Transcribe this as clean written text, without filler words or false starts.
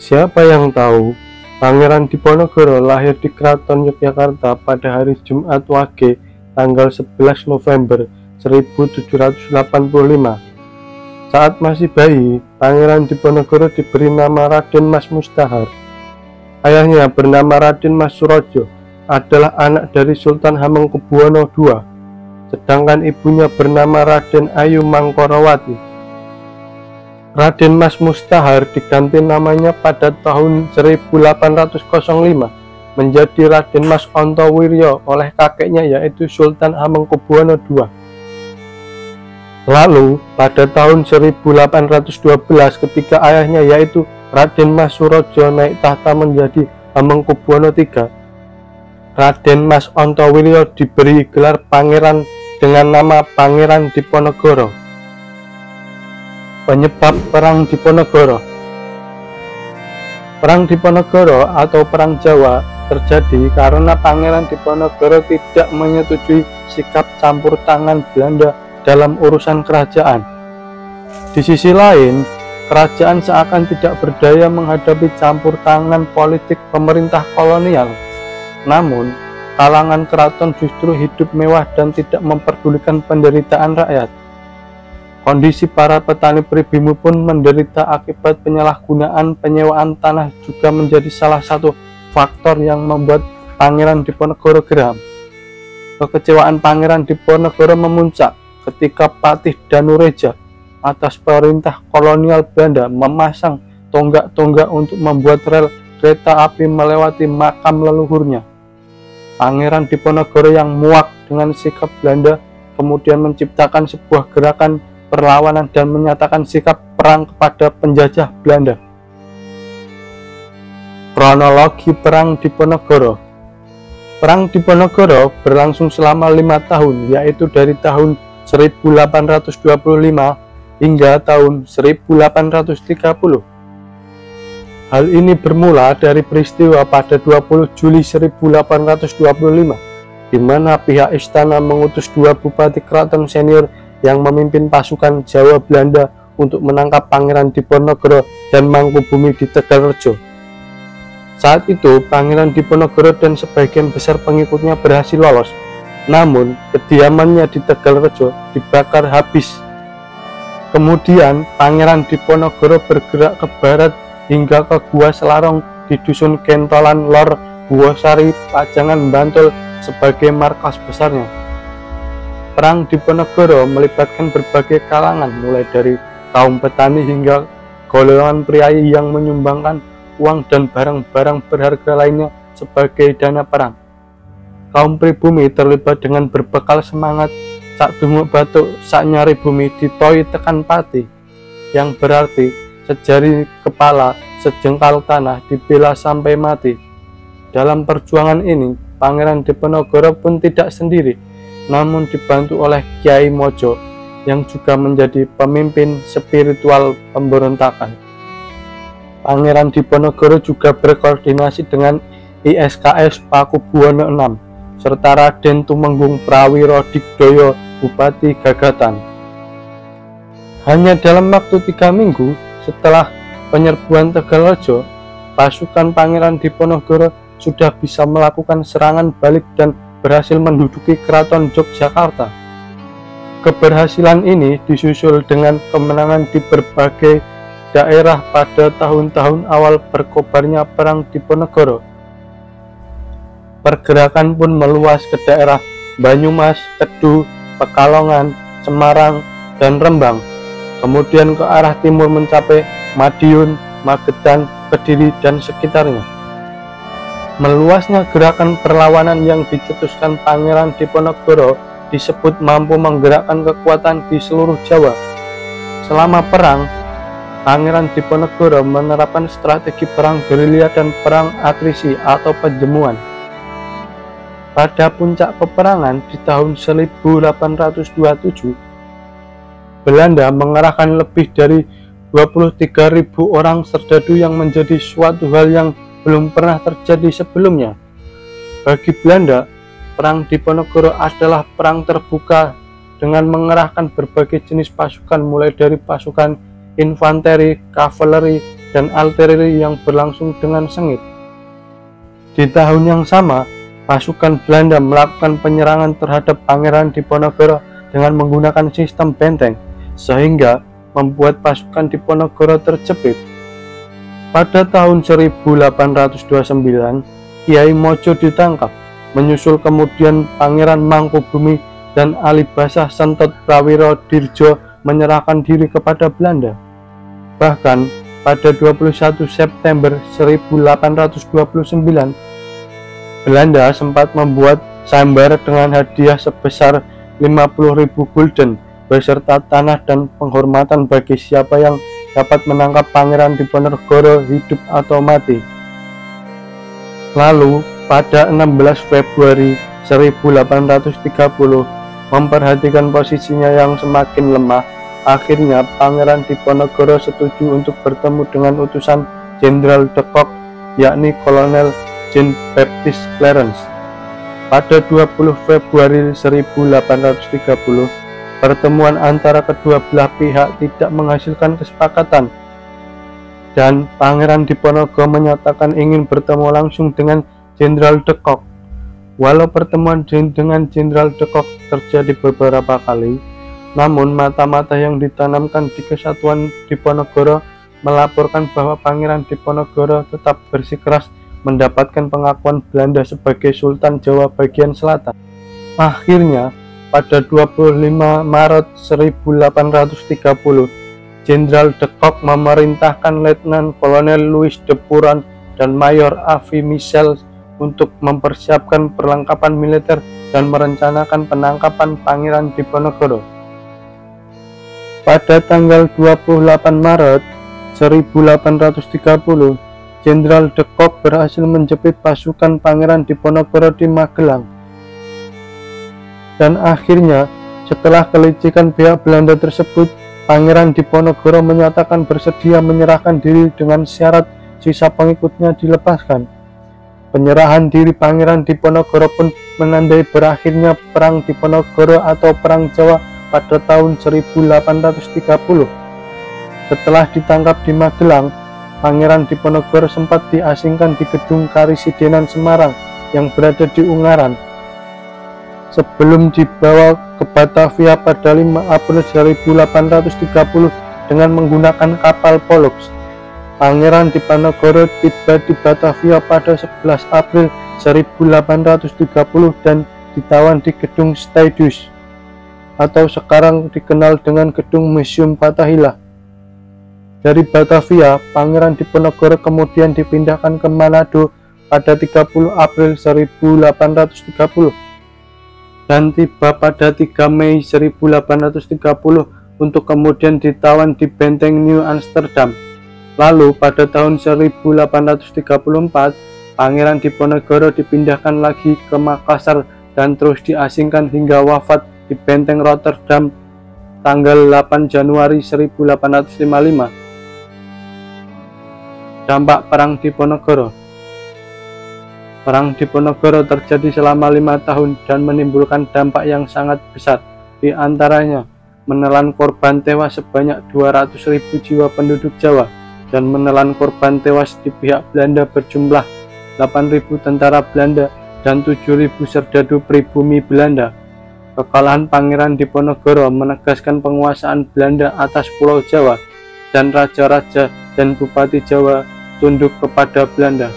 Siapa yang tahu, Pangeran Diponegoro lahir di Keraton Yogyakarta pada hari Jumat Wage tanggal 11 November 1785. Saat masih bayi, Pangeran Diponegoro diberi nama Raden Mas Mustahar. Ayahnya bernama Raden Mas Surojo, adalah anak dari Sultan Hamengkubuwono II, sedangkan ibunya bernama Raden Ayu Mangkorawati. Raden Mas Mustahar diganti namanya pada tahun 1805 menjadi Raden Mas Ontowiryo oleh kakeknya, yaitu Sultan Hamengkubuwono II. Lalu pada tahun 1812 ketika ayahnya yaitu Raden Mas Surojo naik tahta menjadi Hamengkubuwono III, Raden Mas Ontowiryo diberi gelar pangeran dengan nama Pangeran Diponegoro. Penyebab Perang Diponegoro. Perang Diponegoro atau Perang Jawa terjadi karena Pangeran Diponegoro tidak menyetujui sikap campur tangan Belanda dalam urusan kerajaan. Di sisi lain, kerajaan seakan tidak berdaya menghadapi campur tangan politik pemerintah kolonial. Namun, kalangan keraton justru hidup mewah dan tidak memperdulikan penderitaan rakyat. Kondisi para petani pribumi pun menderita akibat penyalahgunaan penyewaan tanah juga menjadi salah satu faktor yang membuat Pangeran Diponegoro geram. Kekecewaan Pangeran Diponegoro memuncak ketika Patih Danureja atas perintah kolonial Belanda memasang tonggak-tonggak untuk membuat rel kereta api melewati makam leluhurnya. Pangeran Diponegoro yang muak dengan sikap Belanda kemudian menciptakan sebuah gerakan perlawanan dan menyatakan sikap perang kepada penjajah Belanda. Kronologi Perang Diponegoro. Perang Diponegoro berlangsung selama 5 tahun, yaitu dari tahun 1825 hingga tahun 1830. Hal ini bermula dari peristiwa pada 20 Juli 1825, di mana pihak istana mengutus 2 bupati keraton senior yang memimpin pasukan Jawa Belanda untuk menangkap Pangeran Diponegoro dan Mangkubumi di Tegalrejo. Saat itu, Pangeran Diponegoro dan sebagian besar pengikutnya berhasil lolos, namun kediamannya di Tegalrejo dibakar habis. Kemudian, Pangeran Diponegoro bergerak ke barat hingga ke Gua Selarong di Dusun Kentolan Lor, Buwosari, Pajangan, Bantul sebagai markas besarnya. Perang Diponegoro melibatkan berbagai kalangan, mulai dari kaum petani hingga golongan priayi yang menyumbangkan uang dan barang-barang berharga lainnya sebagai dana perang. Kaum pribumi terlibat dengan berbekal semangat sak dunguk batuk sak nyari bumi ditoi tekan pati, yang berarti sejari kepala sejengkal tanah dibela sampai mati. Dalam perjuangan ini, Pangeran Diponegoro pun tidak sendiri, namun dibantu oleh Kiai Mojo yang juga menjadi pemimpin spiritual pemberontakan. Pangeran Diponegoro juga berkoordinasi dengan ISKS Pakubuwono VI serta Raden Tumenggung Prawiro Digdoyo, Bupati Gagatan. Hanya dalam waktu 3 minggu setelah penyerbuan Tegalrejo, pasukan Pangeran Diponegoro sudah bisa melakukan serangan balik dan berhasil menduduki Keraton Yogyakarta. Keberhasilan ini disusul dengan kemenangan di berbagai daerah pada tahun-tahun awal berkobarnya Perang Diponegoro. Pergerakan pun meluas ke daerah Banyumas, Kedu, Pekalongan, Semarang, dan Rembang, kemudian ke arah timur mencapai Madiun, Magetan, Kediri, dan sekitarnya. Meluasnya gerakan perlawanan yang dicetuskan Pangeran Diponegoro disebut mampu menggerakkan kekuatan di seluruh Jawa. Selama perang, Pangeran Diponegoro menerapkan strategi perang gerilya dan perang atrisi atau penjemuan. Pada puncak peperangan di tahun 1827, Belanda mengerahkan lebih dari 23.000 orang serdadu yang menjadi suatu hal yang belum pernah terjadi sebelumnya. Bagi Belanda, Perang Diponegoro adalah perang terbuka dengan mengerahkan berbagai jenis pasukan mulai dari pasukan infanteri, kavaleri, dan artileri yang berlangsung dengan sengit. Di tahun yang sama, pasukan Belanda melakukan penyerangan terhadap Pangeran Diponegoro dengan menggunakan sistem benteng, sehingga membuat pasukan Diponegoro terjepit. Pada tahun 1829, Kiai Mojo ditangkap, menyusul kemudian Pangeran Mangkubumi dan Alibasah Sentot Prawiro Dirjo menyerahkan diri kepada Belanda. Bahkan pada 21 September 1829, Belanda sempat membuat sayembara dengan hadiah sebesar 50.000 gulden beserta tanah dan penghormatan bagi siapa yang dapat menangkap Pangeran Diponegoro hidup atau mati. Lalu pada 16 Februari 1830, memperhatikan posisinya yang semakin lemah, akhirnya Pangeran Diponegoro setuju untuk bertemu dengan utusan Jenderal de Kock, yakni Kolonel Jean Baptiste Clarence. Pada 20 Februari 1830, pertemuan antara kedua belah pihak tidak menghasilkan kesepakatan, dan Pangeran Diponegoro menyatakan ingin bertemu langsung dengan Jenderal de Kock. Walau pertemuan dengan Jenderal de Kock terjadi beberapa kali, namun mata-mata yang ditanamkan di Kesatuan Diponegoro melaporkan bahwa Pangeran Diponegoro tetap bersikeras mendapatkan pengakuan Belanda sebagai Sultan Jawa bagian selatan. Akhirnya, pada 25 Maret 1830, Jenderal de Kock memerintahkan Letnan Kolonel Louis de Puran dan Mayor Avi Michel untuk mempersiapkan perlengkapan militer dan merencanakan penangkapan Pangeran Diponegoro. Pada tanggal 28 Maret 1830, Jenderal de Kock berhasil menjepit pasukan Pangeran Diponegoro di Magelang. Dan akhirnya, setelah kelicikan pihak Belanda tersebut, Pangeran Diponegoro menyatakan bersedia menyerahkan diri dengan syarat sisa pengikutnya dilepaskan. Penyerahan diri Pangeran Diponegoro pun menandai berakhirnya Perang Diponegoro atau Perang Jawa pada tahun 1830. Setelah ditangkap di Magelang, Pangeran Diponegoro sempat diasingkan di Gedung Karisidenan Semarang yang berada di Ungaran, sebelum dibawa ke Batavia pada 5 April 1830 dengan menggunakan kapal Pollux. Pangeran Diponegoro tiba di Batavia pada 11 April 1830 dan ditawan di Gedung Stadus, atau sekarang dikenal dengan Gedung Museum Fathahillah. Dari Batavia, Pangeran Diponegoro kemudian dipindahkan ke Manado pada 30 April 1830 dan tiba pada 3 Mei 1830 untuk kemudian ditawan di Benteng New Amsterdam. Lalu pada tahun 1834, Pangeran Diponegoro dipindahkan lagi ke Makassar dan terus diasingkan hingga wafat di Benteng Rotterdam tanggal 8 Januari 1855. Dampak Perang Diponegoro. Perang Diponegoro terjadi selama 5 tahun dan menimbulkan dampak yang sangat besar, di antaranya menelan korban tewas sebanyak 200.000 jiwa penduduk Jawa dan menelan korban tewas di pihak Belanda berjumlah 8.000 tentara Belanda dan 7.000 serdadu pribumi Belanda. Kekalahan Pangeran Diponegoro menegaskan penguasaan Belanda atas Pulau Jawa, dan raja-raja dan bupati Jawa tunduk kepada Belanda.